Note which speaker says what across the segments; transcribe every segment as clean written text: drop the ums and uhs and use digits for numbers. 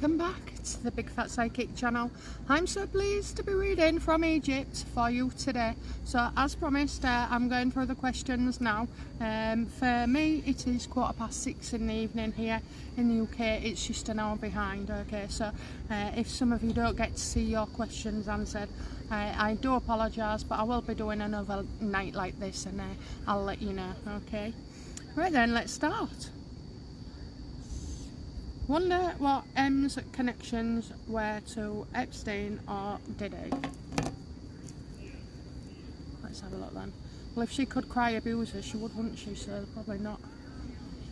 Speaker 1: welcome back to the Big Fat Psychic channel. I'm so pleased to be reading from Egypt for you today. So as promised, I'm going through the questions now. For me it is 6:15 in the evening here in the UK. It's just an hour behind. Okay, so if some of you don't get to see your questions answered, I do apologise, but I will be doing another night like this and I'll let you know. Okay, right then, let's start. Wonder what M's connections were to Epstein or Diddy. Let's have a look then. Well, if she could cry abuser, she would, wouldn't she? So probably not.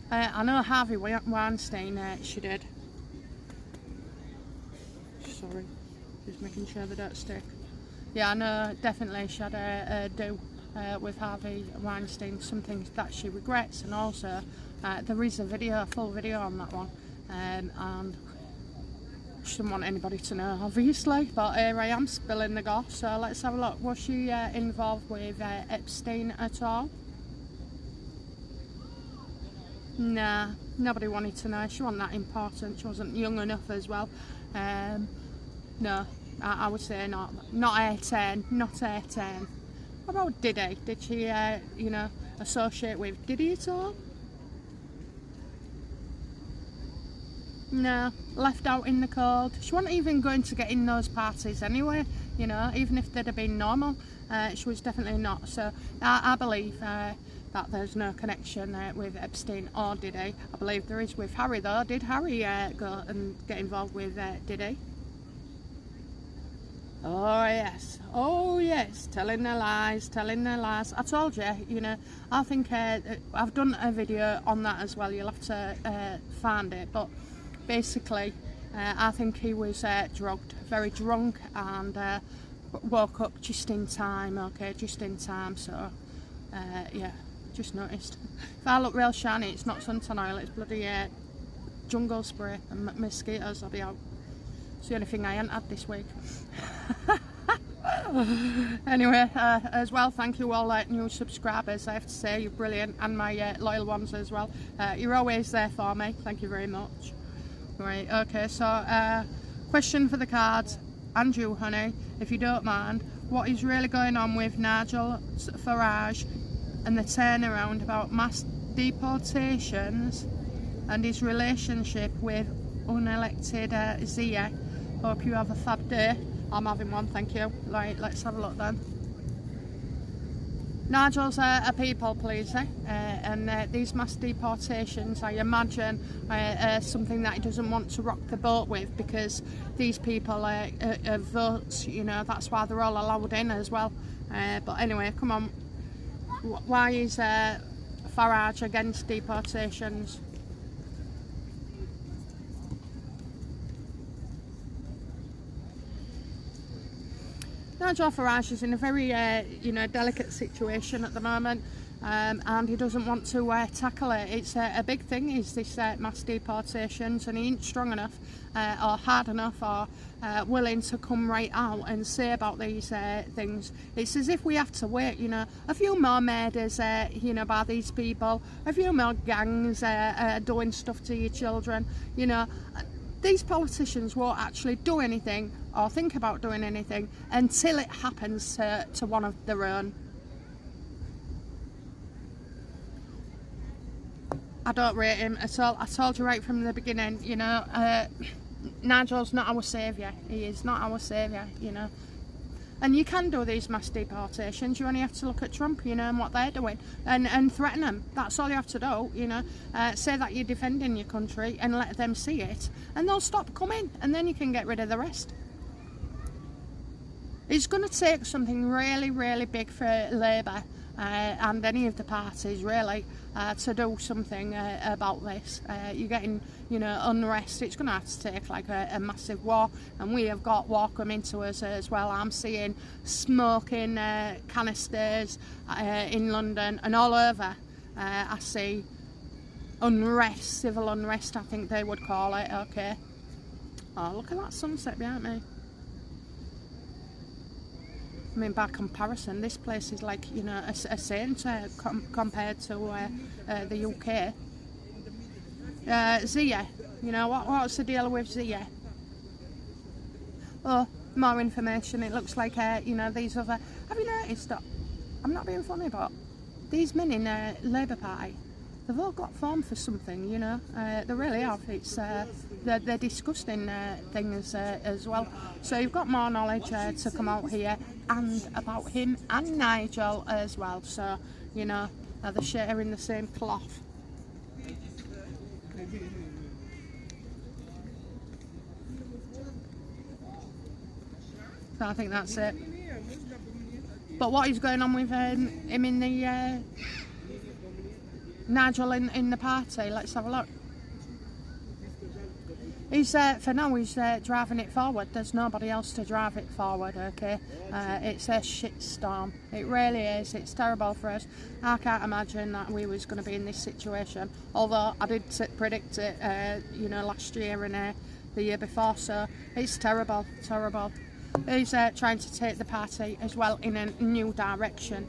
Speaker 1: I know Harvey Weinstein, she did. Sorry, just making sure they don't stick. Yeah, I know definitely she had a do with Harvey Weinstein, some things that she regrets, and also there is a full video on that one. And she didn't want anybody to know, obviously, but here I am spilling the goss. So let's have a look. Was she involved with Epstein at all? Nah, nobody wanted to know. She wasn't that important. She wasn't young enough as well. No, I would say not 18, not 18. What about Diddy? Did she you know, associate with Diddy at all? No, left out in the cold. She wasn't even going to get in those parties anyway, you know, even if they'd have been normal. She was definitely not. So I believe that there's no connection with Epstein or Diddy. I believe there is with Harry though. Did Harry go and get involved with Diddy? Oh yes, telling their lies. I told you, you know, I think I've done a video on that as well. You'll have to find it, but basically I think he was drugged, very drunk, and woke up just in time. Okay, just in time. So yeah, just noticed. If I look real shiny, it's not suntan oil, it's bloody jungle spray and mosquitoes. I'll be out. It's the only thing I ain't had this week. Anyway, as well, thank you all new subscribers. I have to say, you're brilliant, and my loyal ones as well. You're always there for me. Thank you very much. Right, okay, so question for the cards, and you, honey, if you don't mind. What is really going on with Nigel Farage and the turnaround about mass deportations and his relationship with unelected Zia? Hope you have a fab day. I'm having one, thank you. Right, let's have a look then. Nigel's a people pleaser, and these mass deportations, I imagine, something that he doesn't want to rock the boat with, because these people vote, you know, that's why they're all allowed in as well. But anyway, come on, why is Farage against deportations? Nigel Farage is in a very you know, delicate situation at the moment, and he doesn't want to tackle it. It's a big thing, is this mass deportations, and he ain't strong enough or hard enough or willing to come right out and say about these things. It's as if we have to wait, you know, a few more murders, you know, by these people, a few more gangs doing stuff to your children, you know. These politicians won't actually do anything or think about doing anything until it happens to one of their own. I don't rate him at all. I told you right from the beginning, you know, Nigel's not our saviour. He is not our saviour, you know. And you can do these mass deportations. You only have to look at Trump, you know, and what they're doing, and threaten them. That's all you have to do, you know. Say that you're defending your country and let them see it, and they'll stop coming, and then you can get rid of the rest. It's going to take something really, really big for Labour and any of the parties, really, to do something about this. You're getting, you know, unrest. It's going to have to take like a massive war, and we have got war coming to us as well. I'm seeing smoking canisters in London and all over. I see unrest, civil unrest, I think they would call it. Okay. Oh, look at that sunset behind me. I mean, by comparison, this place is like, you know, a saint compared to the UK. Zia, you know, what's the deal with Zia? oh, more information. It looks like, you know, these other... Have you noticed that? I'm not being funny, but these men in Labour Party, they've all got form for something, you know. They really have. It's they're disgusting things as well. So you've got more knowledge to come out here, and about him and Nigel as well. So, you know, they're sharing the same cloth. So I think that's it. But what is going on with him in the Nigel in the party? Let's have a look. He's for now he's driving it forward. There's nobody else to drive it forward. Okay, it's a shitstorm. It really is. It's terrible for us. I can't imagine that we was going to be in this situation. Although I did predict it, you know, last year and the year before. So it's terrible, terrible. He's trying to take the party as well in a new direction.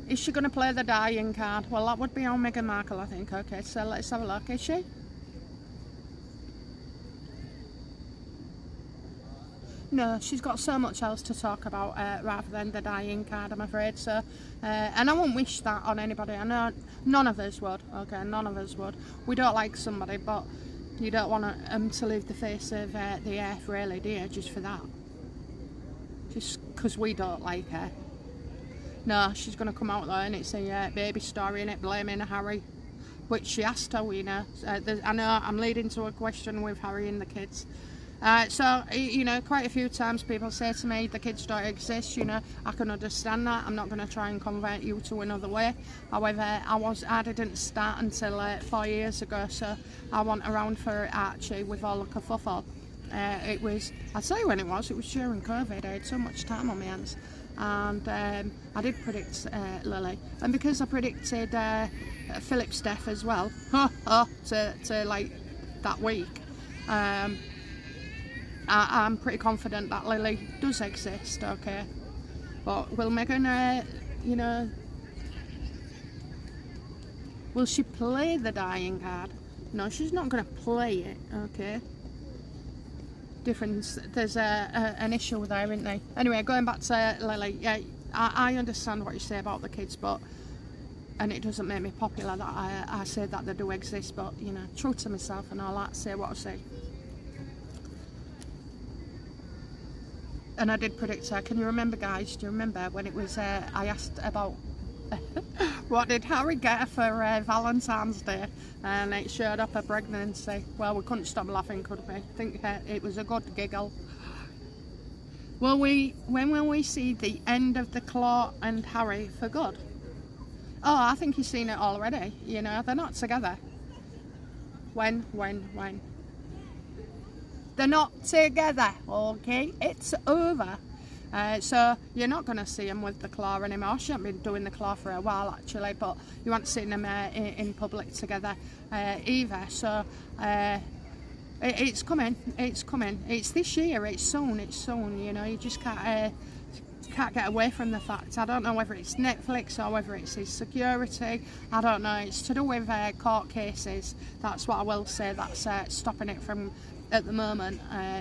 Speaker 1: Is she going to play the dying card? Well, that would be on Meghan Markle, I think. Okay, so let's have a look. Is she? No, she's got so much else to talk about rather than the dying card, I'm afraid. So, and I won't wish that on anybody. I know none of us would. Okay, none of us would. We don't like somebody, but you don't want them to leave the face of the earth, really, do you? Just for that. Just because we don't like her. No, she's going to come out there and it's a baby story and it blaming Harry, which she has to, you know. I know I'm leading to a question with Harry and the kids. So, you know, quite a few times people say to me, the kids don't exist, you know. I can understand that. I'm not going to try and convert you to another way. However, I didn't start until 4 years ago, so I went around for Archie with all the kerfuffle. It was, I'll tell you when it was during COVID. I had so much time on my hands. And I did predict Lili, and because I predicted Philip's death as well to like that week, I'm pretty confident that Lili does exist. Okay, but will Meghan you know, will she play the dying card? No, she's not going to play it. Okay, difference. There's an issue there, isn't there? Anyway, going back to Lili, yeah, I understand what you say about the kids, but and it doesn't make me popular that I say that they do exist, but you know, true to myself and all that, say what I say. And I did predict her. Can you remember, guys? Do you remember when it was I asked about what did Harry get her for Valentine's Day, and it showed up a pregnancy? Well, we couldn't stop laughing, could we? I think it was a good giggle. When will we see the end of the Claw and Harry for good? Oh, I think you've seen it already. You know, they're not together. When? They're not together, okay? It's over. So you're not going to see them with the Claw anymore. She hasn't been doing the Claw for a while, actually, but you haven't seen them in public together either. So it's coming. It's this year. It's soon. You know, you just can't get away from the fact. I don't know whether it's Netflix or whether it's his security. I don't know. It's to do with court cases. That's what I will say. That's stopping it from, at the moment,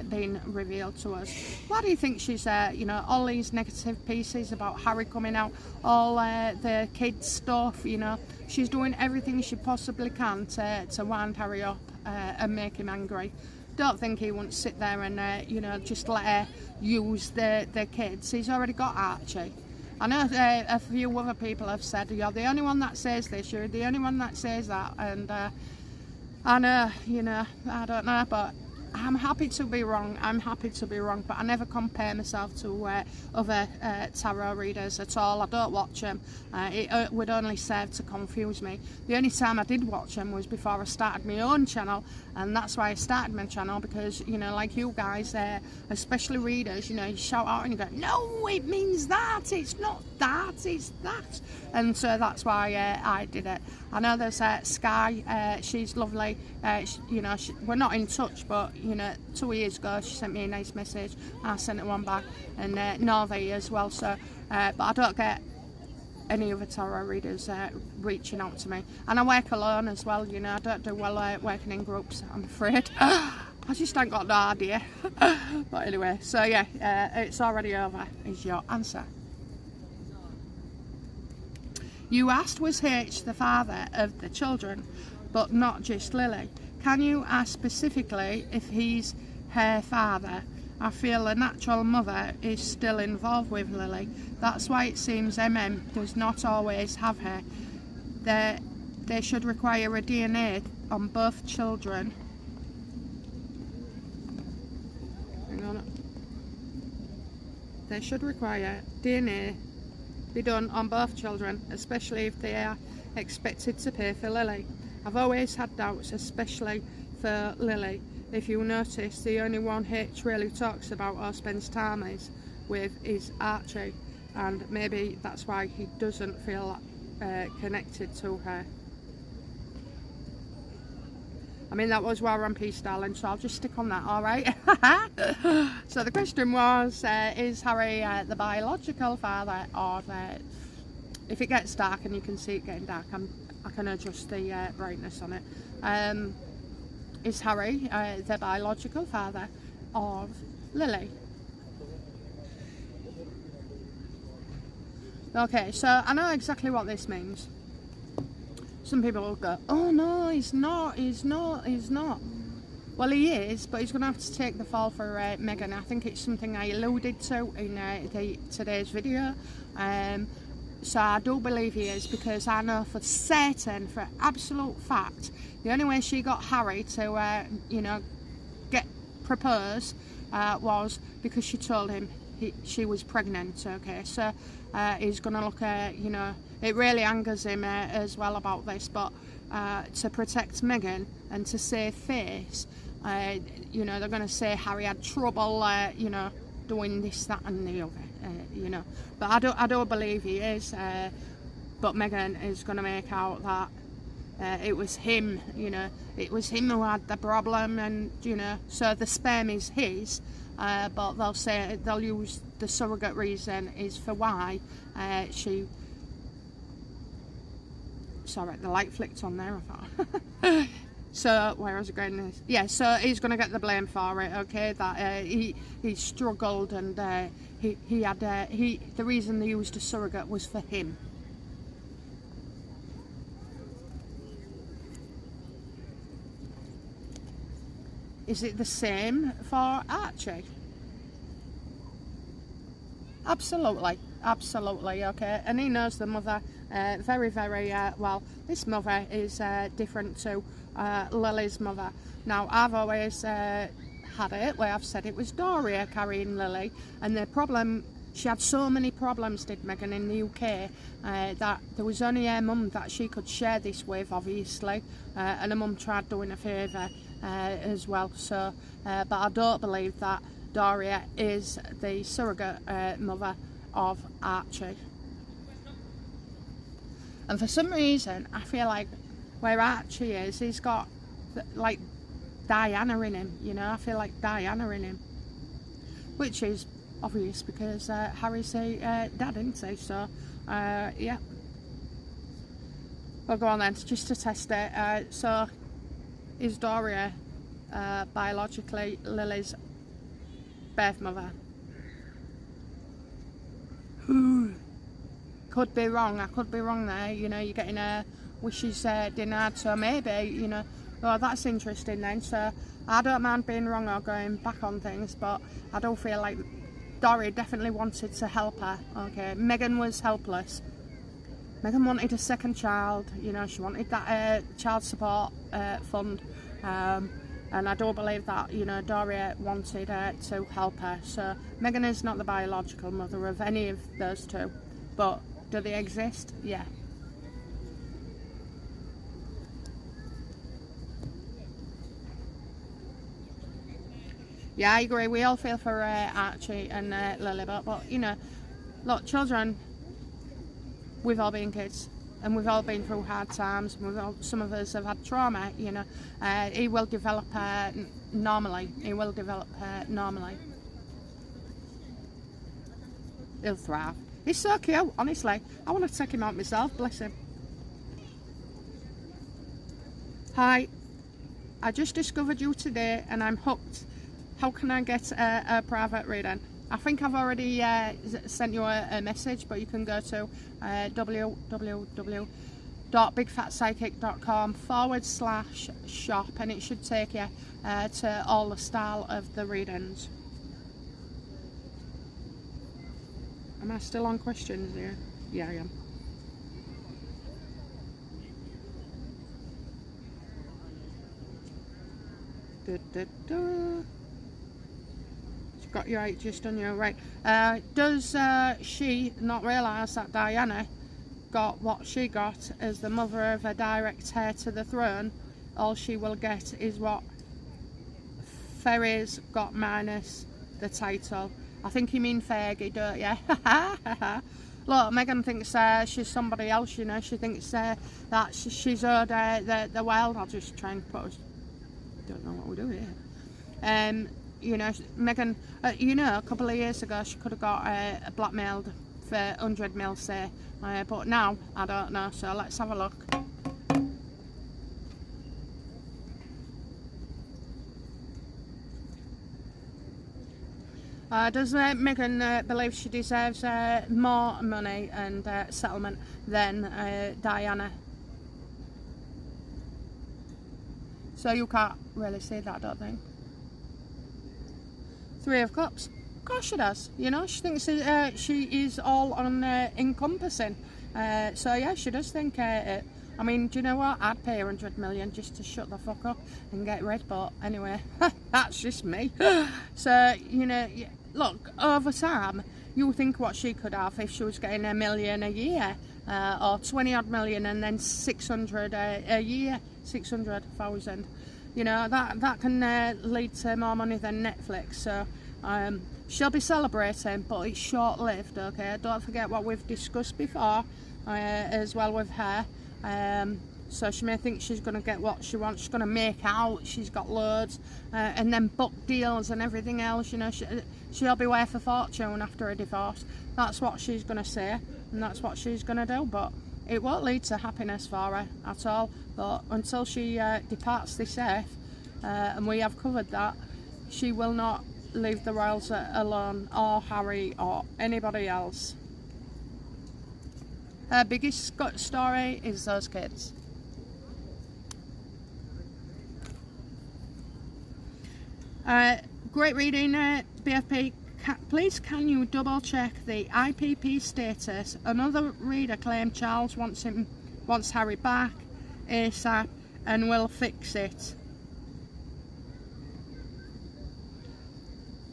Speaker 1: being revealed to us. Why do you think she's you know, all these negative pieces about Harry coming out, all the kids stuff, you know, she's doing everything she possibly can to wind Harry up and make him angry. Don't think he won't sit there and you know, just let her use the kids. He's already got Archie. I know a few other people have said, you're the only one that says this, you're the only one that says that, and I know, you know, I don't know, but I'm happy to be wrong. But I never compare myself to other tarot readers at all. I don't watch them. It would only serve to confuse me. The only time I did watch them was before I started my own channel, and that's why I started my channel, because, you know, like you guys, especially readers, you know, you shout out and you go, no, it means that, it's not that, it's that. And so that's why I did it. I know there's Sky, she's lovely. You know, we're not in touch, but you know, 2 years ago she sent me a nice message. I sent her one back, and Norvey as well. So, but I don't get any other tarot readers reaching out to me. And I work alone as well, you know, I don't do well working in groups, I'm afraid. I just ain't got no idea. But anyway, so yeah, it's already over is your answer. You asked, was H the father of the children, but not just Lili. Can you ask specifically if he's her father? I feel a natural mother is still involved with Lili. That's why it seems does not always have her. They should require a DNA on both children. Hang on. They should require DNA be done on both children, especially if they are expected to pay for Lili. I've always had doubts, especially for Lili. If you notice, the only one H really talks about or spends time with is Archie, and maybe that's why he doesn't feel connected to her. I mean, that was War and Peace, darling, so I'll just stick on that, alright? So the question was, is Harry the biological father, or if it gets dark and you can see it getting dark, I can adjust the brightness on it. Is Harry the biological father of Lili? Okay, so I know exactly what this means. Some people will go, oh no, he's not. Well, he is, but he's going to have to take the fall for Meghan. I think it's something I alluded to in today's video. So I do believe he is, because I know for certain, for absolute fact, the only way she got Harry to, you know, propose was because she told him she was pregnant. Okay, so he's going to look at, you know, it really angers him as well about this, but to protect Meghan and to save face, you know, they're going to say Harry had trouble, you know, doing this, that and the other, you know. But I don't believe he is, but Meghan is going to make out that it was him, you know, it was him who had the problem, and, you know, so the sperm is his, but they'll use the surrogate reason is for why she... Sorry, the light flicked on there, I thought. So, where was I going this? Yeah, so he's going to get the blame for it, okay, that he struggled, and the reason they used a surrogate was for him. Is it the same for Archie? Absolutely, okay, and he knows the mother very, very well. This mother is different to Lili's mother. Now, I've always had it where I've said it was Doria carrying Lili, and the problem, she had so many problems, did Meghan, in the UK, that there was only her mum that she could share this with, obviously, and her mum tried doing a favour as well, so, but I don't believe that Doria is the surrogate mother of Archie. And for some reason, I feel like where Archie is, he's got like Diana in him, you know. I feel like Diana in him, which is obvious because Harry's a dad, isn't he? So yeah, we'll go on then, just to test it. So is Doria biologically Lili's birth mother? Could be wrong, I could be wrong there, you know. You're getting wishes denied, so maybe, you know. Well, that's interesting then. So I don't mind being wrong or going back on things, but I do feel like Doria definitely wanted to help her, okay. Meghan was helpless. Meghan wanted a second child, you know. She wanted that child support fund, and I do believe that, you know, Doria wanted to help her. So Meghan is not the biological mother of any of those two, but do they exist? Yeah. Yeah, I agree. We all feel for Archie and Lili, but you know, look, children, we've all been kids, and we've all been through hard times. Some of us have had trauma, you know. He will develop normally. He will develop normally. He'll thrive. He's so cute, honestly. I want to take him out myself, bless him. Hi, I just discovered you today and I'm hooked. How can I get a private reading? I think I've already sent you a message, but you can go to www.bigfatpsychic.com/shop and it should take you to all the style of the readings. Am I still on questions here? Yeah, I am. She's got you right, just on you right. Does she not realise that Diana got what she got as the mother of a direct heir to the throne? All she will get is what Ferry's got minus the title. I think you mean Fergie, don't you? Look, Meghan thinks she's somebody else, you know. She thinks that she's owed the world. I'll just try and put us. Don't know what we'll do here. You know, Meghan, you know, a couple of years ago she could have got blackmailed for 100 mil, say, but now I don't know. So let's have a look. Does Meghan believe she deserves more money and settlement than Diana? So you can't really say that, don't think. Three of Cups. Of course she does. You know, she thinks she is all on encompassing. So yeah, she does think it. I mean, do you know what? I'd pay 100 million just to shut the fuck up and get rid. But anyway, that's just me. So, you know, look, over time, you think what she could have if she was getting $1 million a year, or 20 odd million and then 600 a year, 600,000. You know, that can lead to more money than Netflix. So she'll be celebrating, but it's short-lived, okay? Don't forget what we've discussed before as well with her. So she may think she's going to get what she wants. She's going to make out she's got loads and then book deals and everything else. You know, she'll be worth a fortune after a divorce. That's what she's going to say and that's what she's going to do. But it won't lead to happiness for her at all. But until she departs this earth, and we have covered that, she will not leave the royals alone, or Harry or anybody else. Her biggest story is those kids. Great reading, BFP. Please can you double check the IPP status? Another reader claimed Charles wants Harry back ASAP and will fix it.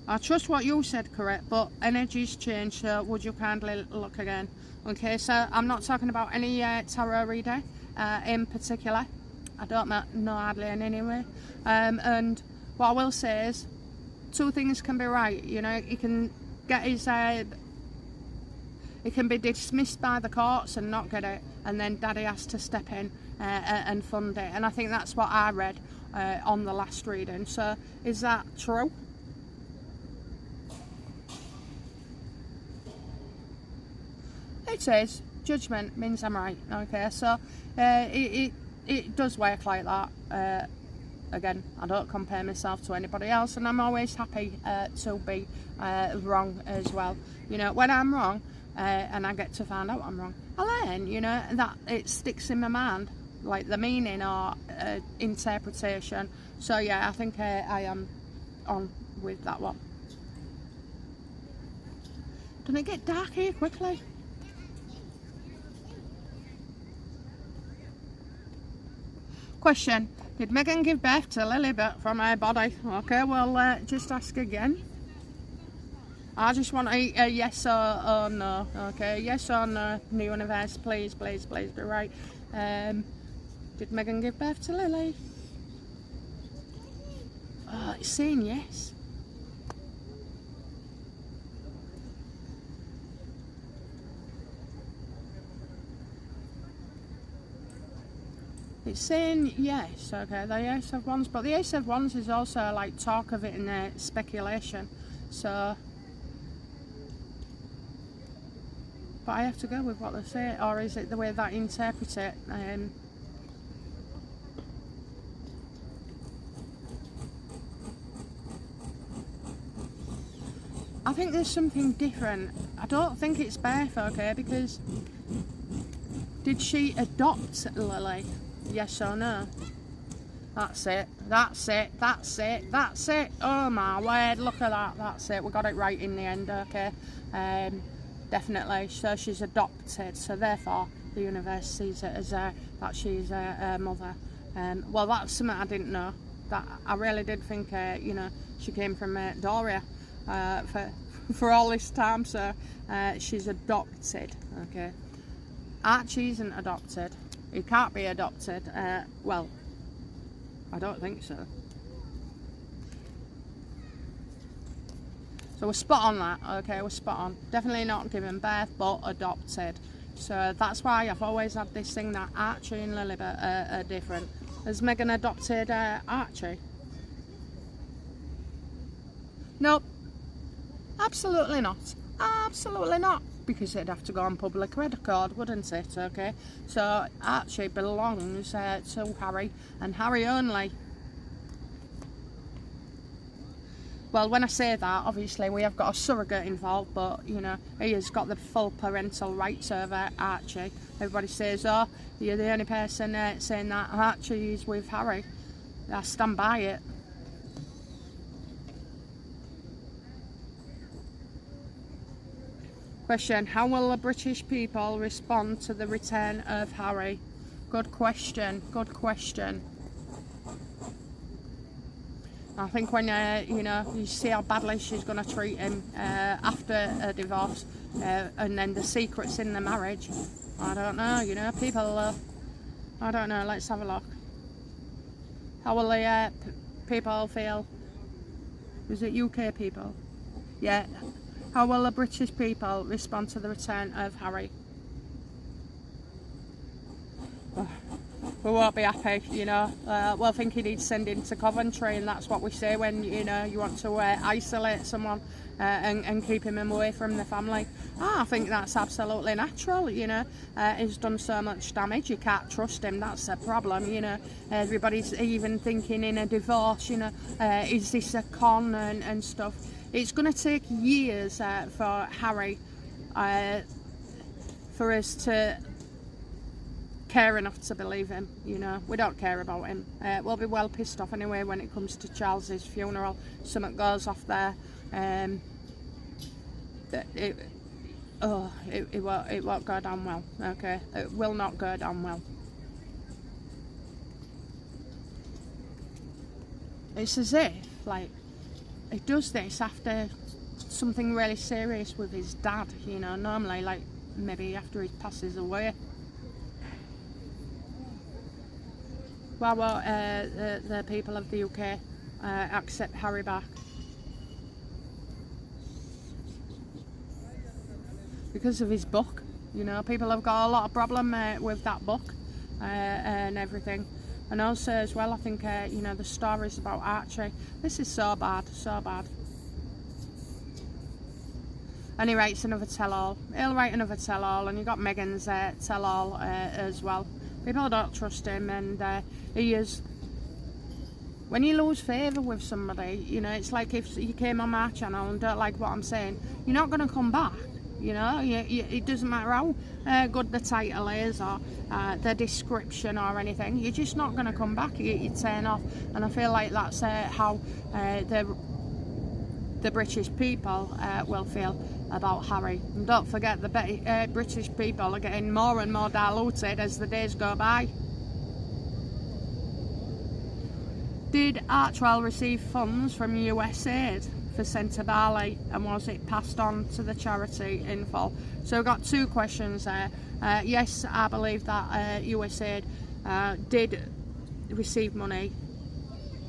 Speaker 1: I trust what you said, correct, but energy's changed, so would you kindly look again? Okay, so I'm not talking about any tarot reader in particular. I don't know hardly any anyway. And what I will say is, two things can be right. You know, he can get his... it can be dismissed by the courts and not get it, and then Daddy has to step in and fund it. And I think that's what I read on the last reading. So, is that true? It says judgment means I'm right. Okay, so it does work like that. Again, I don't compare myself to anybody else, and I'm always happy to be wrong as well. You know, when I'm wrong and I get to find out I'm wrong, I learn, you know, that it sticks in my mind, like the meaning or interpretation. So yeah, I think I am on with that one. Doesn't it get dark here quickly? Question: did Meghan give birth to Lili from her body? Okay, well, just ask again. I just want a yes or no. Okay, yes or no, the universe, please, please, please be right. Did Meghan give birth to Lili? Oh, it's saying yes. It's saying yes, okay, the Ace of Wands, but the Ace of Wands is also like talk of it in speculation, so But I have to go with what they say, or is it the way that I interpret it? I think there's something different. I don't think it's Beth, okay, because did she adopt Lily? Yes or no? That's it, that's it, that's it, that's it. Oh my word, look at that, that's it. We got it right in the end, okay. Definitely, so she's adopted, so therefore the universe sees it as that she's a mother. Well, that's something I didn't know. That I really did think, you know, she came from Doria for all this time, so she's adopted, okay. Archie isn't adopted. He can't be adopted. Well, I don't think so. So we're spot on that, okay, we're spot on. Definitely not given birth, but adopted. So that's why I've always had this thing that Archie and Lilibet are different. Has Megan adopted Archie? Nope. Absolutely not. Absolutely not. Because it'd have to go on public record, wouldn't it? Okay. So Archie belongs to Harry and Harry only. Well, when I say that, obviously we have got a surrogate involved, but you know, he has got the full parental rights over Archie. Everybody says, oh, you're the only person saying that Archie is with Harry. I stand by it. Question, how will the British people respond to the return of Harry? Good question, good question. I think when, you know, you see how badly she's going to treat him after a divorce and then the secrets in the marriage, I don't know, you know, people, I don't know, let's have a look. How will the people feel? Is it UK people? Yeah. How will the British people respond to the return of Harry? We won't be happy, you know. We'll think he needs sending to Coventry, and that's what we say when, you know, you want to isolate someone and keep him away from the family. I think that's absolutely natural, you know. He's done so much damage, you can't trust him, that's the problem, you know. Everybody's even thinking in a divorce, you know, is this a con and stuff. It's going to take years for Harry, for us to care enough to believe him, you know. We don't care about him. We'll be well pissed off anyway when it comes to Charles's funeral. Something goes off there. It won't go down well, okay. It will not go down well. It's as if, like, he does this after something really serious with his dad, you know, normally, like, maybe after he passes away. Why won't the people of the UK accept Harry back? Because of his book, you know, people have got a lot of problem with that book and everything. And also as well, I think, you know, the stories about Archie. This is so bad, so bad. And he writes another tell-all. He'll write another tell-all, and you've got Meghan's tell-all as well. People don't trust him, and he is... When you lose favour with somebody, you know, it's like if you came on my channel and don't like what I'm saying, you're not going to come back. You know, it doesn't matter how good the title is or the description or anything, you're just not going to come back, you turn off. And I feel like that's how the British people will feel about Harry. And don't forget, the British people are getting more and more diluted as the days go by. Did Archie receive funds from USAID for Centre Barley, and was it passed on to the charity in full? So we've got two questions there. Yes, I believe that USAID did receive money.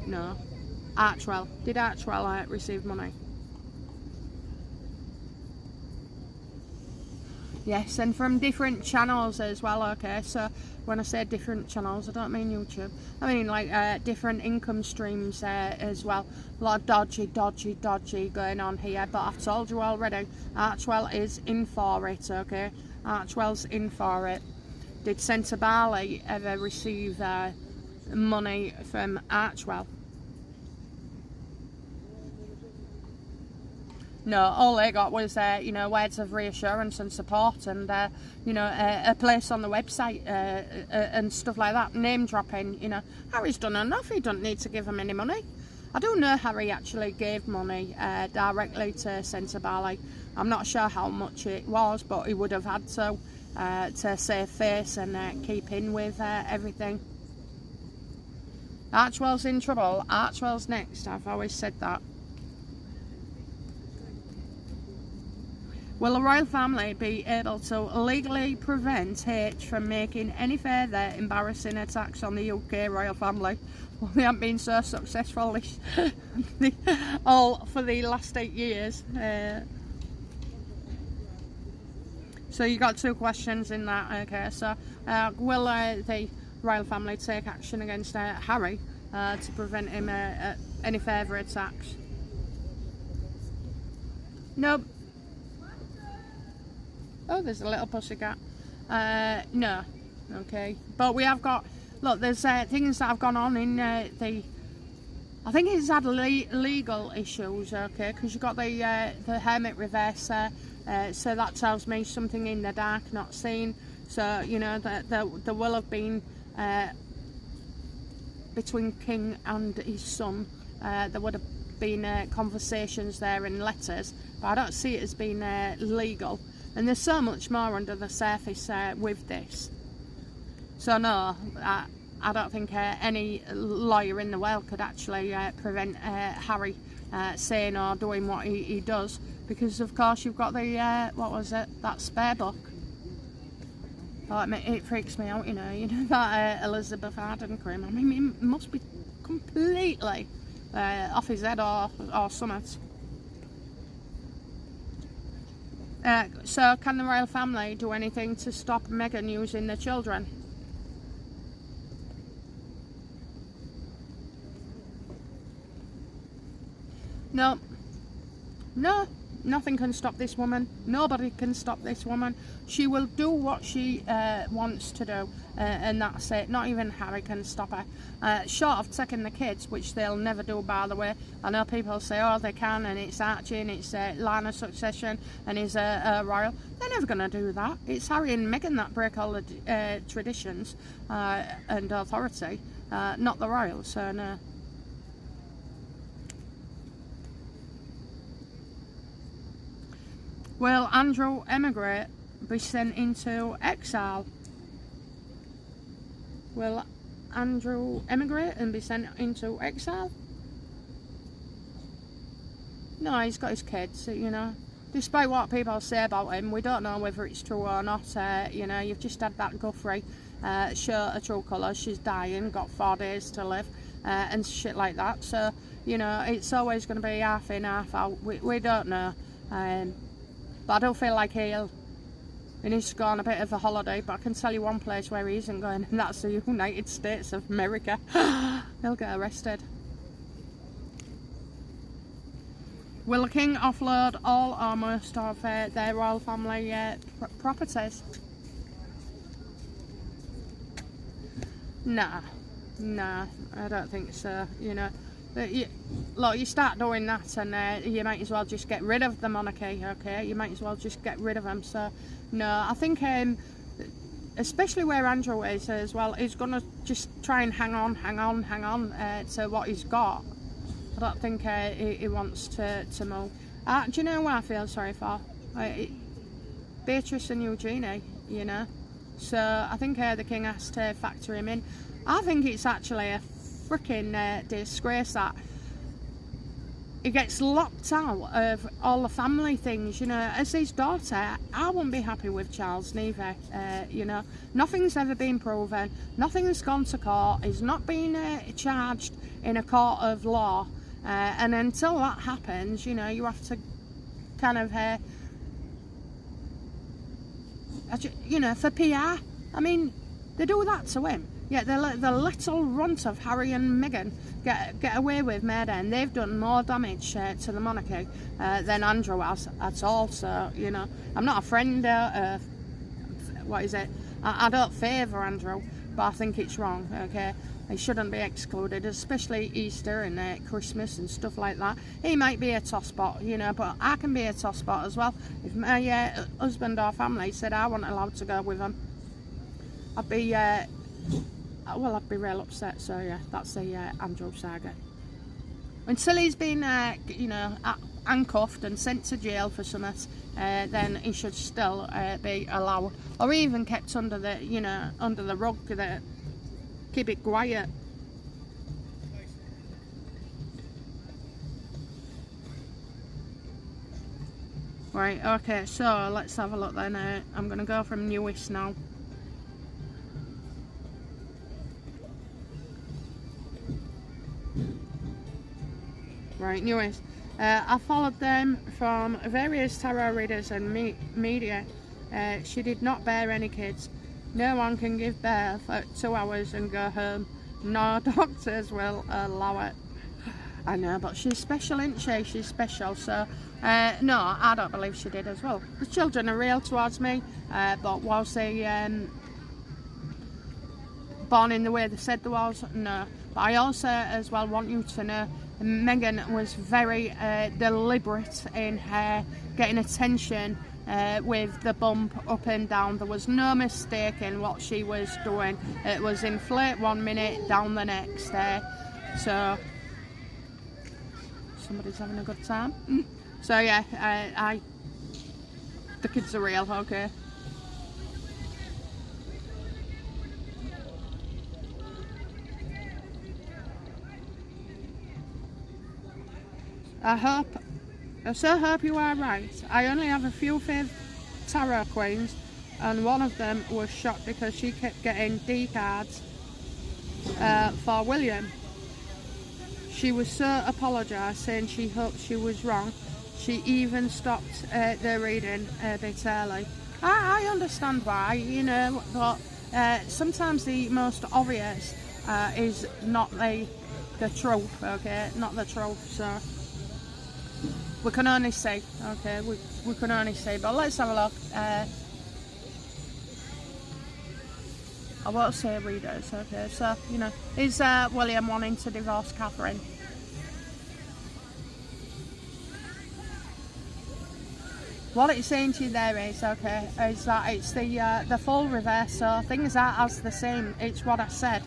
Speaker 1: No. Archie. Did Archie receive money? Yes, and from different channels as well, okay? So when I say different channels, I don't mean YouTube. I mean like different income streams as well. A lot of dodgy going on here, but I've told you already, Archwell is in for it, okay? Archwell's in for it. Did Centre Barley ever receive money from Archwell? No, all they got was, you know, words of reassurance and support, and you know, a place on the website and stuff like that. Name dropping, you know. Harry's done enough. He doesn't need to give them any money. I do know Harry actually gave money directly to Centre Barley. I'm not sure how much it was, but he would have had to save face and keep in with everything. Archwell's in trouble. Archwell's next. I've always said that. Will the royal family be able to legally prevent H from making any further embarrassing attacks on the UK royal family? Well, they haven't been so successful all for the last 8 years. So you got 2 questions in that. Okay, so will the royal family take action against Harry to prevent him any further attacks? Nope. Oh, there's a little pussycat. No. Okay. But we have got, look, there's things that have gone on in I think it's had legal issues, okay, because you've got the hermit reverse there, so that tells me something in the dark, not seen. So, you know, there will have been, between King and his son, there would have been conversations there and letters, but I don't see it as being legal. And there's so much more under the surface with this. So no, I don't think any lawyer in the world could actually prevent Harry saying or doing what he does, because of course you've got the, what was it, that spare book. Oh, it freaks me out, you know that Elizabeth Arden cream. I mean, it must be completely off his head or something. So can the royal family do anything to stop Meghan using the children? No. No. Nothing can stop this woman. Nobody can stop this woman. She will do what she wants to do, and that's it. Not even Harry can stop her. Short of taking the kids, which they'll never do, by the way. I know people say, oh, they can, and it's Archie, and it's line of succession, and he's a royal. They're never going to do that. It's Harry and Meghan that break all the traditions and authority, not the royals. So no. Will Andrew emigrate, be sent into exile? Will Andrew emigrate and be sent into exile? No, he's got his kids, you know. Despite what people say about him, we don't know whether it's true or not. You know, you've just had that Guthrie show her true colours. She's dying, got 4 days to live, and shit like that. So, you know, it's always going to be half in, half out. We don't know. But I don't feel like he needs to go on a bit of a holiday, but I can tell you one place where he isn't going, and that's the United States of America. He'll get arrested. Will the king offload all or most of their royal family properties? Nah, I don't think so, you know. Look, you start doing that and you might as well just get rid of the monarchy, okay? You might as well just get rid of them. So, no, I think, especially where Andrew is as well, he's going to just try and hang on to what he's got. I don't think he wants to move. Do you know what I feel sorry for? Beatrice and Eugenie, you know? So, I think the king has to factor him in. I think it's actually a freaking disgrace that he gets locked out of all the family things, you know. As his daughter, I wouldn't be happy with Charles neither, you know. Nothing's ever been proven, nothing's gone to court, he's not been charged in a court of law, and until that happens, you know, you have to kind of you know, for PR. I mean, they do that to him. Yeah, the little runt of Harry and Meghan get away with murder, and they've done more damage to the monarchy than Andrew has at all. So, you know, I'm not a friend, what is it? I don't favour Andrew, but I think it's wrong, okay? He shouldn't be excluded, especially Easter and Christmas and stuff like that. He might be a tosspot, you know, but I can be a tosspot as well. If my husband or family said I wasn't allowed to go with them, I'd be, well, I'd be real upset. So yeah, that's the Andrew saga. Until he's been, you know, handcuffed and sent to jail for something, then he should still be allowed, or even kept under the, you know, under the rug. Keep it quiet. Right, okay, so let's have a look then. I'm going to go from newest now. Right, newest. I followed them from various tarot readers and media. She did not bear any kids. No one can give birth at 2 hours and go home. No doctors will allow it. I know, but she's special, isn't she? She's special. So, no, I don't believe she did as well. The children are real towards me, but was they born in the way they said they was? No. But I also as well want you to know Meghan was very deliberate in her getting attention with the bump up and down. There was no mistake in what she was doing. It was inflate 1 minute, down the next. So somebody's having a good time. So yeah, the kids are real, okay. I so hope you are right. I only have a few favorite tarot queens, and one of them was shocked because she kept getting D cards for William. She was so apologised, saying she hoped she was wrong. She even stopped the reading a bit early. I understand why, you know, but sometimes the most obvious is not the truth, okay? Not the truth, so we can only say, okay, we can only say, but let's have a look. I won't say readers, okay, so, you know, is William wanting to divorce Catherine? What it's saying to you there is, okay, is that it's the full reverse, so things are as the same. It's what I said,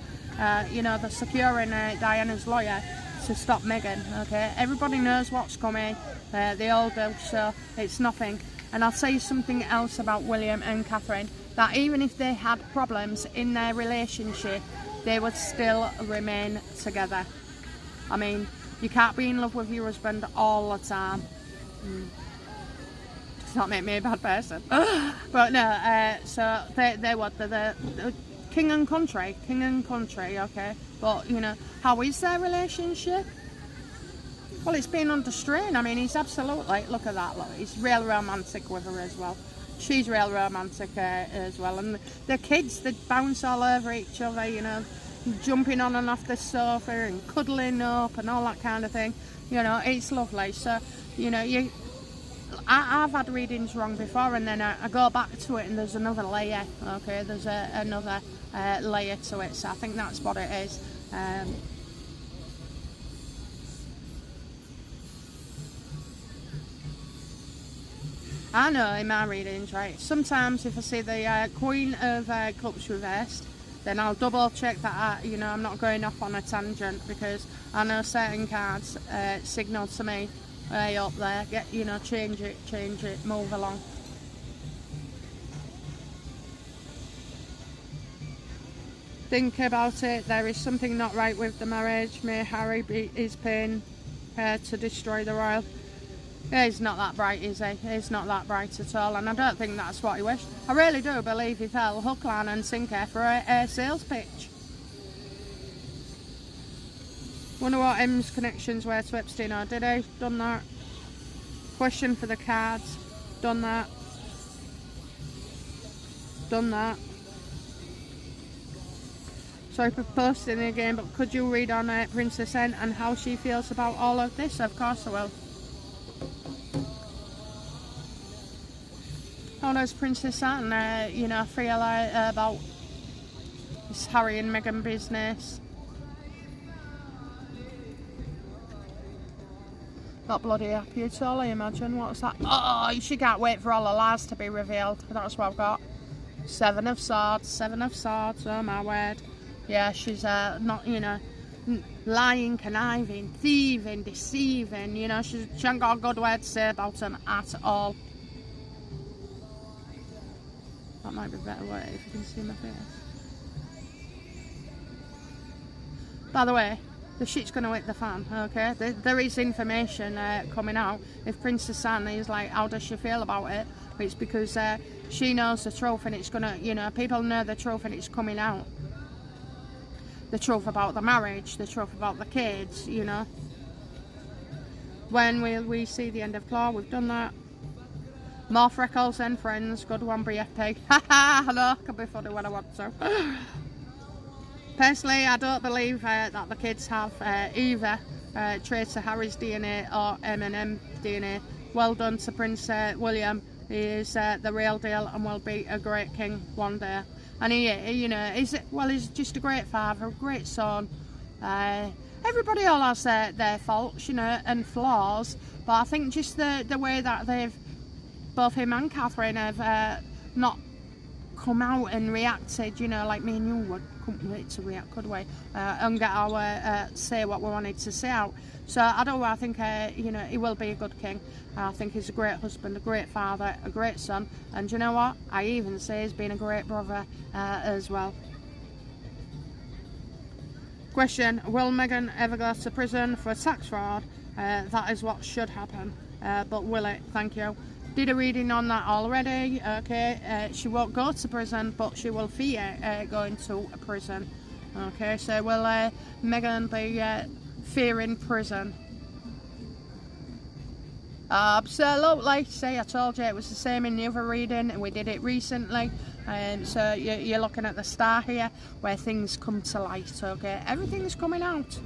Speaker 1: you know, they're securing Diana's lawyer to stop Meghan, okay? Everybody knows what's coming, they all do, so it's nothing. And I'll tell you something else about William and Catherine, that even if they had problems in their relationship, they would still remain together. I mean, you can't be in love with your husband all the time. Does not make me a bad person. But no, so they would, they're the king and country, okay? But, you know, how is their relationship? Well, it's been under strain. I mean, he's absolutely, look at that, look, he's real romantic with her as well. She's real romantic as well. And the kids, they bounce all over each other, you know, jumping on and off the sofa and cuddling up and all that kind of thing. You know, it's lovely. So, you know, I've had readings wrong before, and then I go back to it and there's another layer, okay? There's another layer to it, so I think that's what it is. I know in my readings, right, sometimes if I see the Queen of Cups reversed, then I'll double check that you know, I'm not going off on a tangent, because I know certain cards signal to me, hey, up there, get, you know, change it, move along. Think about it, there is something not right with the marriage. May Harry is paying her to destroy the royal. He's not that bright, is he? He's not that bright at all, and I don't think that's what he wished. I really do believe he fell hook, line and sinker for a sales pitch. Wonder what M's connections were to Epstein. Or did he? Done that. Question for the cards. Done that. Done that. Sorry for posting again, but could you read on Princess Anne and how she feels about all of this? Of course I will. How does Princess Anne, you know, feel about this Harry and Meghan business? Not bloody happy at all, I imagine. What's that? Oh, she can't wait for all the lies to be revealed. That's what I've got. Seven of Swords, oh my word. Yeah, she's not, you know, lying, conniving, thieving, deceiving, you know, she ain't got a good word to say about them at all. That might be a better way if you can see my face. By the way, the shit's going to hit the fan, okay? There is information coming out. If Princess Anne is like, how does she feel about it? It's because she knows the truth and it's going to, you know, people know the truth and it's coming out. The truth about the marriage, the truth about the kids, you know. When will we see the end of Claw? We've done that. More freckles and friends. Good one, BFP. Haha, hello. Can be funny when I want to. Personally, I don't believe that the kids have either trace of Harry's DNA or M&M DNA. Well done to Prince William. He is the real deal and will be a great king one day. And he, you know, he's just a great father, a great son. Everybody all has their faults, you know, and flaws. But I think just the way that they've, both him and Catherine, have not come out and reacted, you know, like me and you would. Couldn't wait to react, could we? And get our say what we wanted to say out. So I think you know, he will be a good king. I think he's a great husband, a great father, a great son, and you know what? I even say he's been a great brother as well. Question: will Meghan ever go to prison for tax fraud? That is what should happen, but will it? Thank you. Did a reading on that already. Okay, she won't go to prison, but she will fear going to a prison. Okay, so will Meghan be fearing prison? Absolutely. See, I told you it was the same in the other reading, and we did it recently. So you're looking at the star here, where things come to light. Okay, everything's coming out.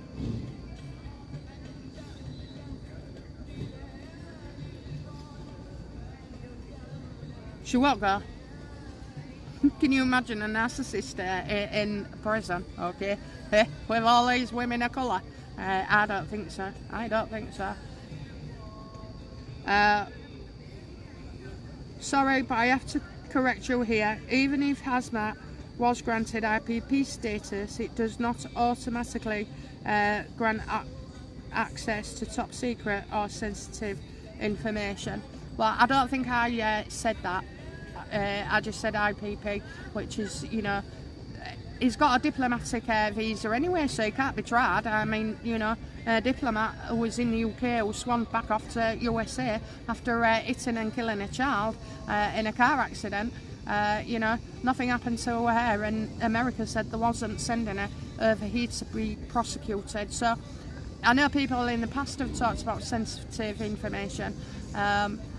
Speaker 1: She won't go. Can you imagine a narcissist in prison, okay, with all these women of colour? I don't think so. I don't think so. Sorry, but I have to correct you here. Even if Hazmat was granted IPP status, it does not automatically grant access to top secret or sensitive information. Well, I don't think I said that. I just said IPP, which is, you know, he's got a diplomatic visa anyway, so he can't be tried. I mean, you know, a diplomat who was in the UK who swanned back off to USA after hitting and killing a child in a car accident. You know, nothing happened to her, and America said they wasn't sending her over here to be prosecuted. So I know people in the past have talked about sensitive information.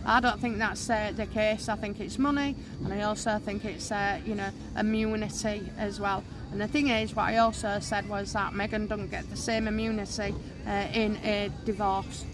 Speaker 1: I don't think that's the case. I think it's money, and I also think it's you know, immunity as well. And the thing is, what I also said was that Meghan doesn't get the same immunity in a divorce.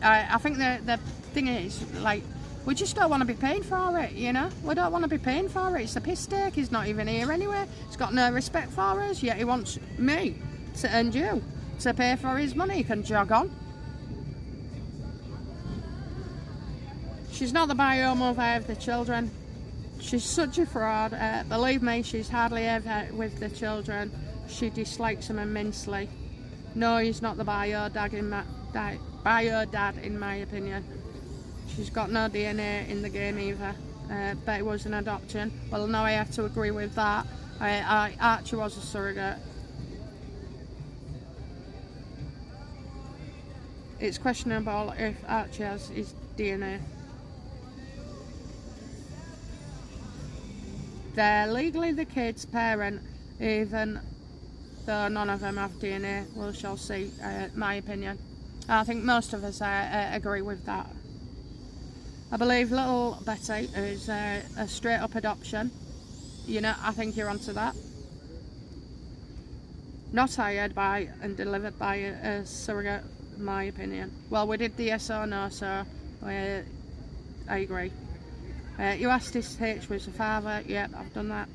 Speaker 1: I think the thing is, like, we just don't want to be paying for it, you know? We don't want to be paying for it. It's a piss take. He's not even here anyway. He's got no respect for us, yet he wants me and you to pay for his money. He can jog on. She's not the bio mother of the children. She's such a fraud. Believe me, she's hardly ever with the children. She dislikes them immensely. No, he's not the bio dad in my opinion. She's got no DNA in the game either, but it was an adoption. Well, no, I have to agree with that. Archie was a surrogate. It's questionable if Archie has his DNA. They're legally the kid's parent, even though none of them have DNA. We shall see, my opinion. I think most of us agree with that. I believe little Betty is a straight up adoption. You know, I think you're onto that. Not hired by and delivered by a surrogate, in my opinion. Well, we did the yes or no, so I agree. You asked if H was the father. Yep, I've done that.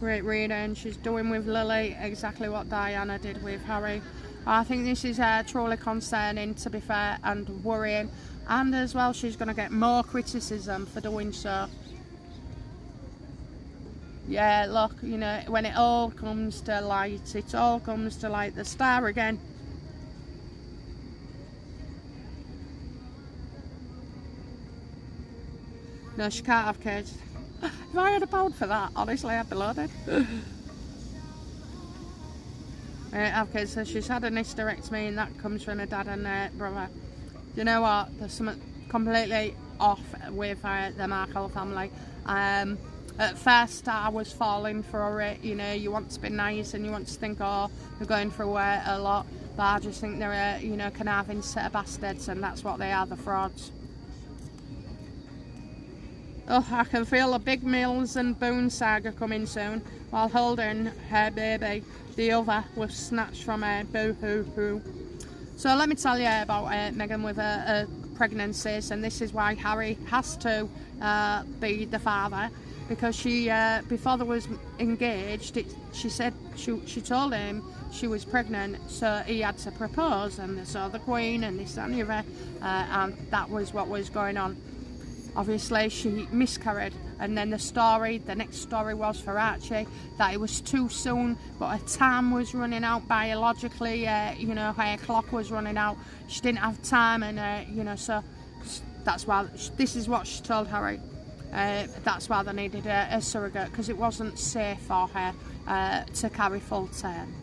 Speaker 1: Great reading. She's doing with Lili exactly what Diana did with Harry. I think this is truly concerning, to be fair, and worrying. And as well, she's going to get more criticism for doing so. Yeah, look, you know, when it all comes to light, it all comes to light. The star again. No, she can't have kids. If I had a pound for that, honestly, I'd be loaded. Have kids, so she's had a hysterectomy, and that comes from her dad and brother. You know what? There's something completely off with the Markle family. At first, I was falling for it. You know, you want to be nice and you want to think, oh, they're going through a lot. But I just think they're you know, conniving set of bastards, and that's what they are, the frauds. Oh, I can feel a big Mills and Boone saga coming soon. While holding her baby, the other was snatched from her. Boo-hoo-hoo. So let me tell you about Meghan with her pregnancies, and this is why Harry has to be the father, because she, before they was engaged, she said she told him she was pregnant, so he had to propose, and they saw the Queen and this and the other, and that was what was going on. Obviously, she miscarried, and then the next story was for Archie that it was too soon, but her time was running out biologically. You know, her clock was running out. She didn't have time, and you know, so that's why. This is what she told Harry. That's why they needed a surrogate, because it wasn't safe for her to carry full term.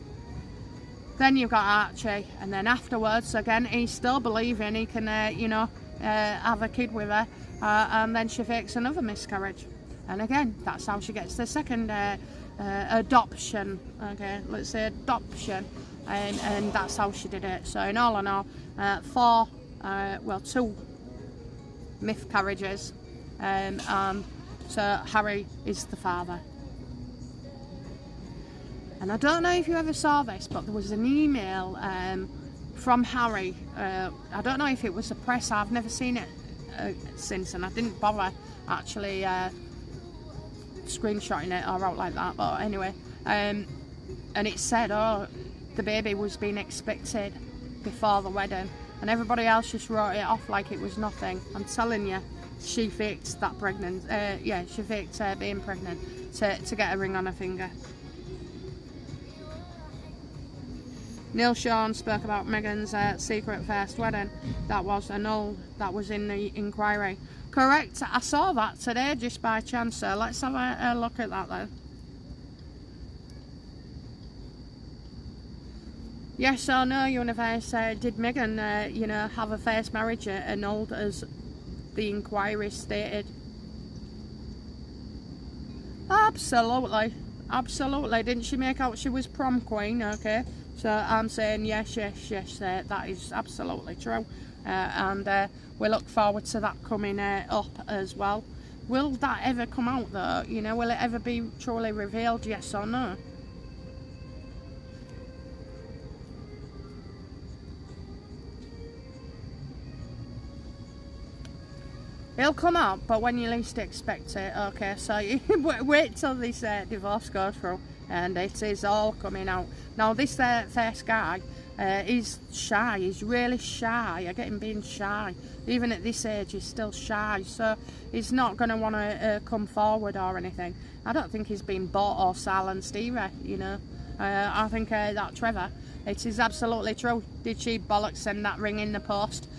Speaker 1: Then you've got Archie, and then afterwards, again, he's still believing he can, you know, have a kid with her. And then she fakes another miscarriage, and again, that's how she gets the second adoption. Okay, let's say adoption, and that's how she did it. So in all, 2 miscarriages, so Harry is the father. And I don't know if you ever saw this, but there was an email from Harry. I don't know if it was the press. I've never seen it since, and I didn't bother actually screenshotting it or out like that, but anyway, and it said, oh, the baby was being expected before the wedding, and everybody else just wrote it off like it was nothing. I'm telling you, she faked that pregnant, yeah, she faked being pregnant to get a ring on her finger. Neil Sean spoke about Meghan's secret first wedding. That was annulled. That was in the inquiry. Correct. I saw that today just by chance. So let's have a look at that then. Yes or no, universe? Did Meghan, you know, have a first marriage annulled as the inquiry stated? Absolutely. Absolutely. Didn't she make out she was prom queen? Okay. So I'm saying yes, that is absolutely true, and we look forward to that coming up as well. Will that ever come out though? You know, will it ever be truly revealed, yes or no? It'll come out, but when you least expect it. Okay, so you wait till this divorce goes through, and it is all coming out. Now this first guy is shy, he's really shy. I get him being shy. Even at this age he's still shy, so he's not going to want to come forward or anything. I don't think he's been bought or silenced either, you know. I think that Trevor, it is absolutely true. Did she bollocks send that ring in the post?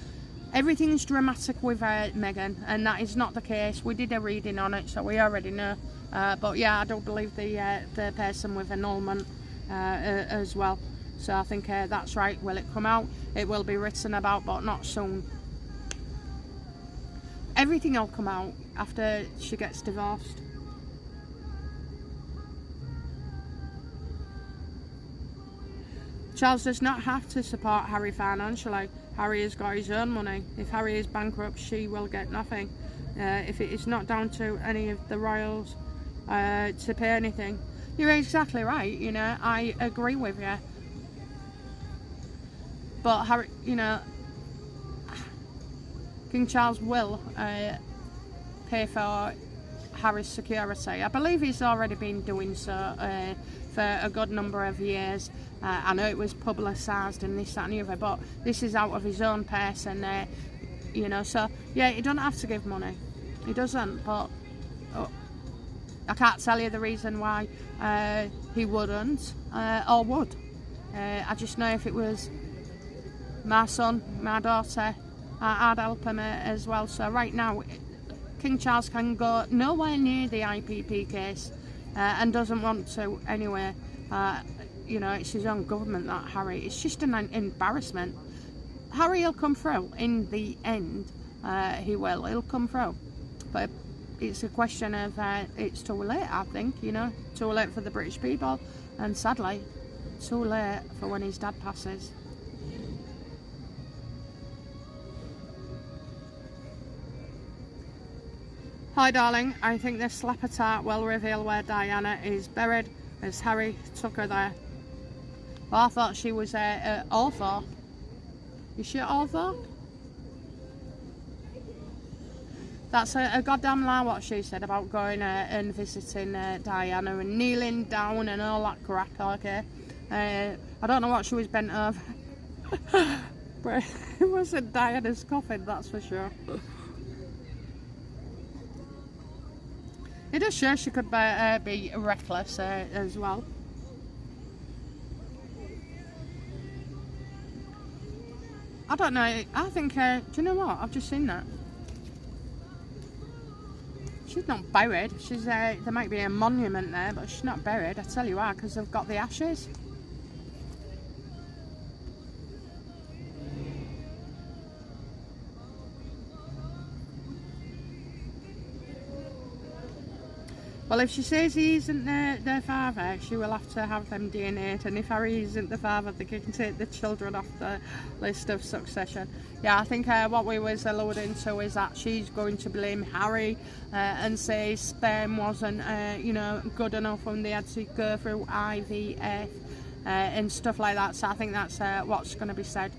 Speaker 1: Everything's dramatic with Meghan, and that is not the case. We did a reading on it, so we already know. But yeah, I don't believe the person with annulment as well. So I think that's right. Will it come out? It will be written about, but not soon. Everything will come out after she gets divorced. Charles does not have to support Harry financially. Harry has got his own money. If Harry is bankrupt, she will get nothing. If it is not down to any of the royals to pay anything. You're exactly right, you know, I agree with you. But Harry, you know, King Charles will pay for Harry's security. I believe he's already been doing so for a good number of years. I know it was publicised and this, that and the other, but this is out of his own purse, and you know, so yeah, he doesn't have to give money. He doesn't, but I can't tell you the reason why he wouldn't or would. I just know if it was my son, my daughter, I'd help him as well. So right now, King Charles can go nowhere near the IPP case and doesn't want to anyway. You know, it's his own government, that Harry. It's just an embarrassment. Harry will come through in the end. He will. He'll come through. But it's a question of it's too late, I think, you know. Too late for the British people. And sadly, too late for when his dad passes. Hi darling, I think this slapper tart will reveal where Diana is buried, as Harry took her there. Well, I thought she was Althorpe. Is she Althorpe? That's a goddamn lie what she said about going and visiting Diana and kneeling down and all that crap, okay? I don't know what she was bent over. But it wasn't Diana's coffin, that's for sure. It does show she could be reckless as well. I don't know, I think, do you know what, I've just seen that. She's not buried, she's there might be a monument there, but she's not buried, I tell you why, because they've got the ashes. Well, if she says he isn't their father, she will have to have them DNA'd, and if Harry isn't the father, they can take the children off the list of succession. Yeah, I think what we was alluding to is that she's going to blame Harry and say his sperm wasn't, you know, good enough when they had to go through IVF and stuff like that. So I think that's what's going to be said,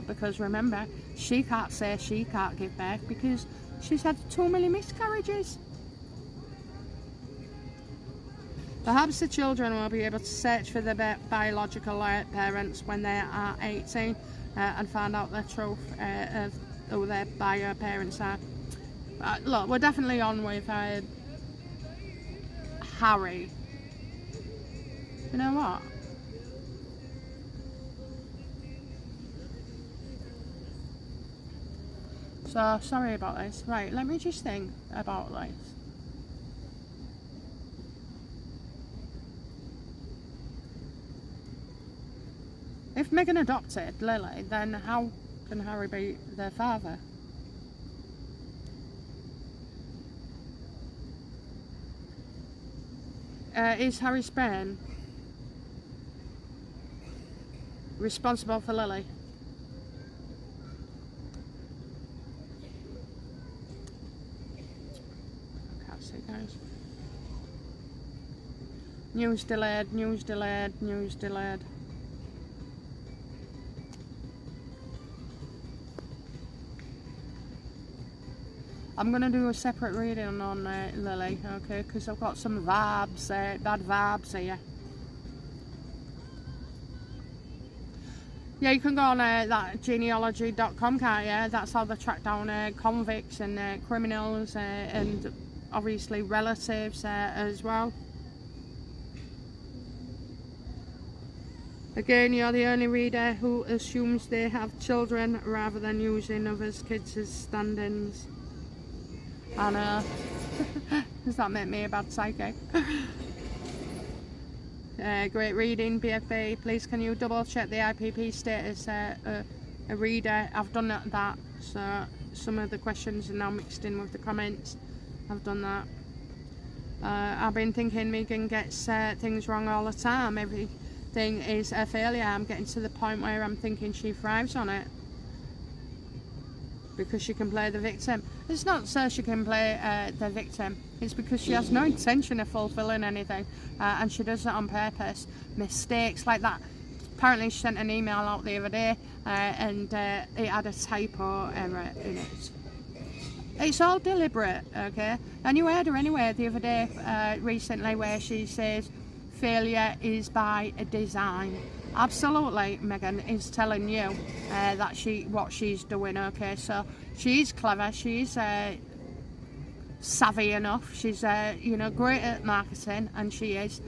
Speaker 1: because remember, she can't say she can't give birth because she's had too many miscarriages. Perhaps the children will be able to search for their biological parents when they are 18 and find out the truth of who their bio parents are. Look, we're definitely on with Harry. You know what? So, sorry about this. Right, let me just think about this. If Meghan adopted Lily, then how can Harry be their father? Is Harry Spain responsible for Lily? I can't see, guys. News delayed, news delayed, news delayed. I'm going to do a separate reading on Lily, okay, because I've got some vibes, bad vibes here. Yeah, you can go on that genealogy.com, can't you? That's how they track down convicts and criminals and obviously relatives as well. Again, you're the only reader who assumes they have children rather than using others' kids as stand-ins. I know. Does that make me a bad psychic? Great reading, BFB. Please can you double check the IPP status a reader? I've done that, so some of the questions are now mixed in with the comments. I've done that. I've been thinking Meghan gets things wrong all the time. thing is a failure. I'm getting to the point where I'm thinking she thrives on it because she can play the victim. It's not so she can play the victim, it's because she has no intention of fulfilling anything, and she does it on purpose. Mistakes like that. Apparently she sent an email out the other day and it had a typo error in it. It's all deliberate, okay? And you heard her anyway the other day recently where she says failure is by design. Absolutely, Megan is telling you that what she's doing, okay? So she's clever, she's savvy enough, she's you know, great at marketing, and she is.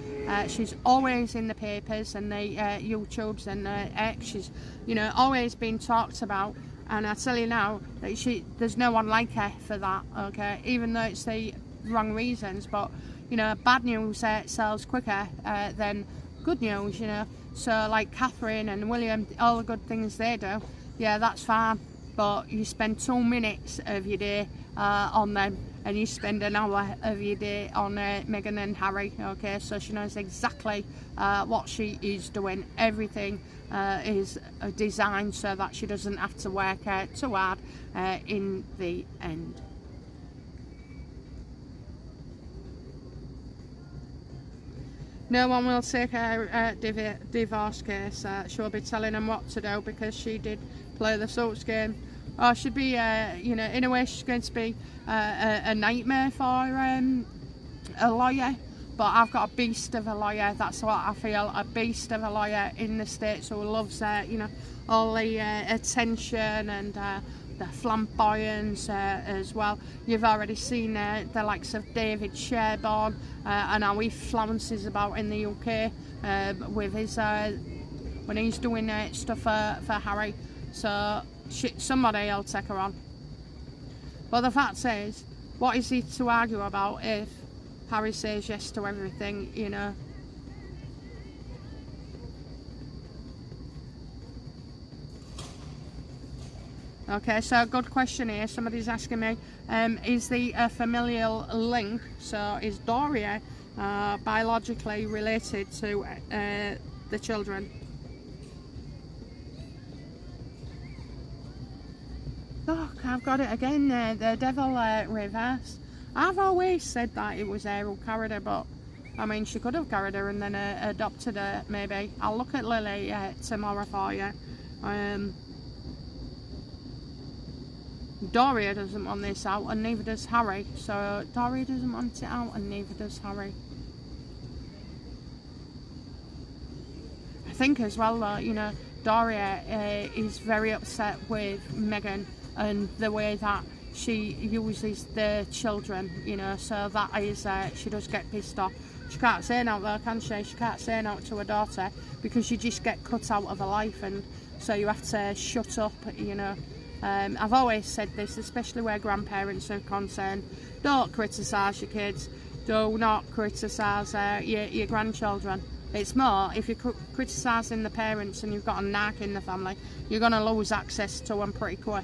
Speaker 1: She's always in the papers and the YouTubes and X. She's, you know, always been talked about. And I tell you now that there's no one like her for that, okay? Even though it's the wrong reasons, but you know, bad news sells quicker than good news, you know. So like Catherine and William, all the good things they do, yeah, that's fine. But you spend 2 minutes of your day on them, and you spend an hour of your day on Meghan and Harry, okay? So she knows exactly what she is doing. Everything is designed so that she doesn't have to work too hard in the end. No one will take her divorce case. She'll be telling them what to do because she did play the Suits game. Or she'd be, you know, in a way she's going to be a nightmare for a lawyer. But I've got a beast of a lawyer. That's what I feel, a beast of a lawyer in the States who loves, you know, all the attention and the flamboyance as well. You've already seen the likes of David Sherborne and how he flounces about in the UK with his when he's doing stuff for Harry. So somebody will take her on. But the fact is, what is he to argue about if Harry says yes to everything, you know? Okay, so good question here. Somebody's asking me, is the familial link, so is Doria biologically related to the children? Look, I've got it again, the devil reverse. I've always said that it was her who carried her, but I mean, she could have carried her and then adopted her, maybe. I'll look at Lili tomorrow for you. Doria doesn't want this out, and neither does Harry. So Doria doesn't want it out, and neither does Harry. I think as well, though, you know, Doria is very upset with Meghan and the way that she uses the children, you know, so that is, she does get pissed off. She can't say no though, can she? She can't say no to her daughter because you just get cut out of her life, and so you have to shut up, you know. I've always said this, especially where grandparents are concerned. Don't criticise your kids. Do not criticise your grandchildren. It's more, if you're criticising the parents and you've got a narc in the family, you're going to lose access to them pretty quick.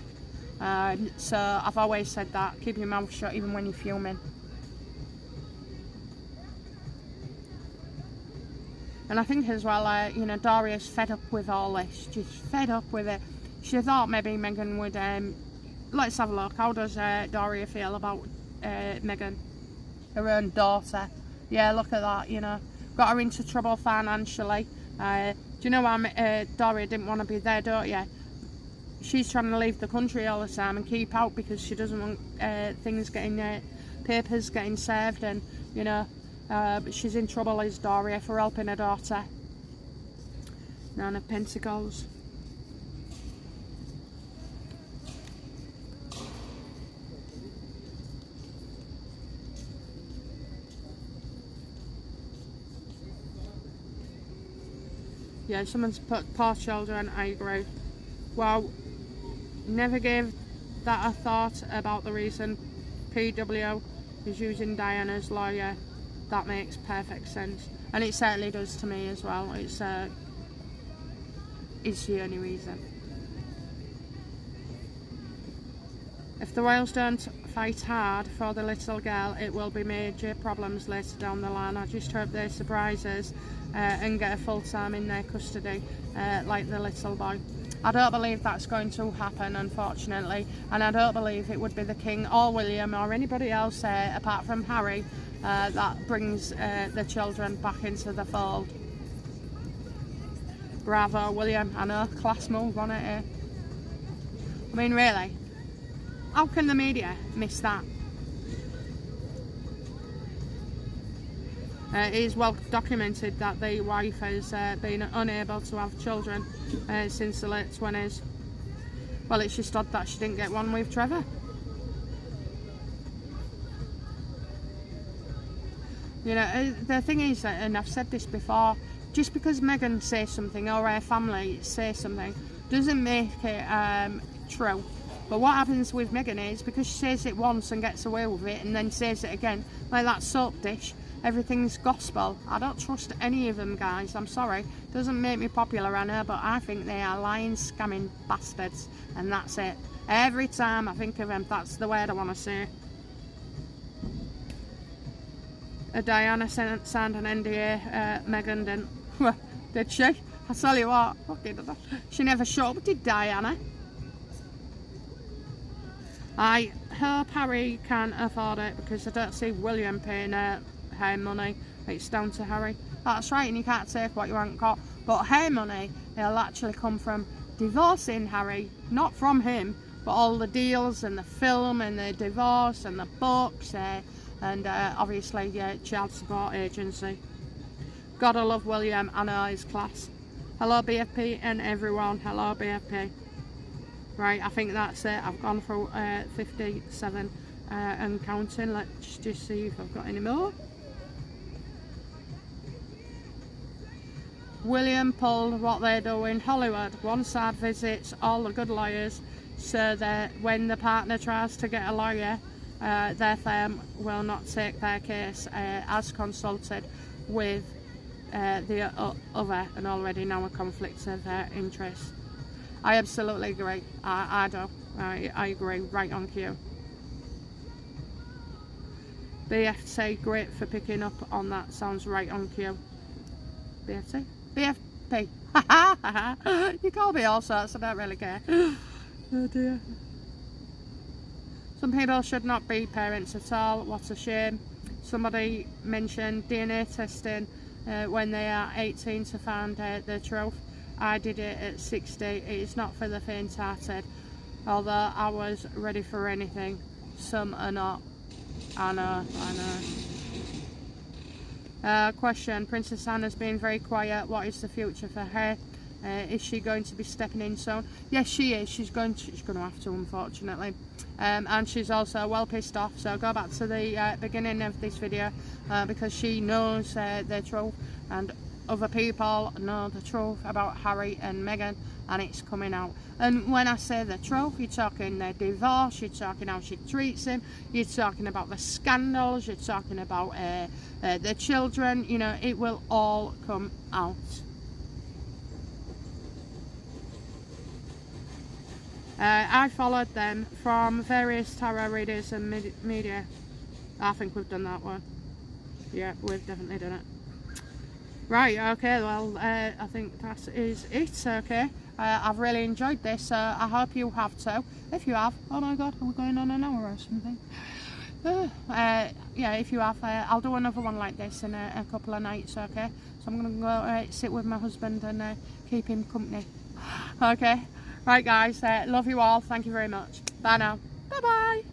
Speaker 1: So I've always said that. Keep your mouth shut even when you're fuming. And I think as well, you know, Doria's fed up with all this. She's fed up with it. She thought maybe Meghan would, let's have a look. How does Doria feel about Meghan, her own daughter? Yeah, look at that, you know. Got her into trouble financially. Do you know why Doria didn't want to be there, don't you? She's trying to leave the country all the time and keep out because she doesn't want things getting, papers getting served, and, you know, but she's in trouble, is Doria, for helping her daughter. Nine of Pentacles. Yeah, someone's put poor children, I agree. Well, never gave that a thought about the reason PW is using Diana's lawyer. That makes perfect sense, and it certainly does to me as well. It's the only reason. If the royals don't fight hard for the little girl, it will be major problems later down the line. I just hope they surprise us and get a full time in their custody like the little boy. I don't believe that's going to happen, unfortunately, and I don't believe it would be the King or William or anybody else apart from Harry that brings the children back into the fold. Bravo, William. I know, class move on it here. I mean, really, how can the media miss that? It is well documented that the wife has been unable to have children since the late 20s. Well, it's just odd that she didn't get one with Trevor. You know, the thing is that, and I've said this before, just because Meghan says something or her family say something doesn't make it true. But what happens with Meghan is, because she says it once and gets away with it and then says it again, like that soap dish, everything's gospel. I don't trust any of them, guys, I'm sorry. Doesn't make me popular, I know, but I think they are lying, scamming bastards, and that's it. Every time I think of them, that's the word I want to say. Diana signed an NDA, Meghan didn't. Did she? I tell you what, she never showed up, did Diana? I hope Harry can afford it, because I don't see William paying her money. It's down to Harry. That's right, and you can't take what you haven't got. But her money, it'll actually come from divorcing Harry, not from him, but all the deals and the film and the divorce and the books and obviously child support agency. Gotta love William, I know his class. Hello BFP and everyone, hello BFP. Right, I think that's it. I've gone through 57 and counting. Let's just see if I've got any more. William pulled what they do in Hollywood. One side visits all the good lawyers, so that when the partner tries to get a lawyer, their firm will not take their case as consulted with the other and already now a conflict of interest. I absolutely agree. I do. I agree. Right on cue. BFT, great for picking up on that. Sounds right on cue. BFT? BFP. You call me all sorts, I don't really care. Oh dear. Some people should not be parents at all. What a shame. Somebody mentioned DNA testing when they are 18 to find the truth. I did it at 60. It is not for the faint-hearted, although I was ready for anything. Some are not. I know. Question, Princess Anne's been very quiet. What is the future for her? Is she going to be stepping in soon? Yes, she is. She's going to have to, unfortunately. And she's also well pissed off, so go back to the beginning of this video because she knows the truth, and other people know the truth about Harry and Meghan, and it's coming out. And when I say the truth, you're talking their divorce, you're talking how she treats him, you're talking about the scandals, you're talking about the children, you know, it will all come out. I followed them from various tarot readers and media. I think we've done that one. Yeah, we've definitely done it. Right, okay, well, I think that is it, okay. I've really enjoyed this, I hope you have too. If you have, oh my god, are we going on an hour or something? Yeah, if you have, I'll do another one like this in a couple of nights, okay. So I'm going to go sit with my husband and keep him company. Okay, right guys, love you all, thank you very much. Bye now. Bye bye.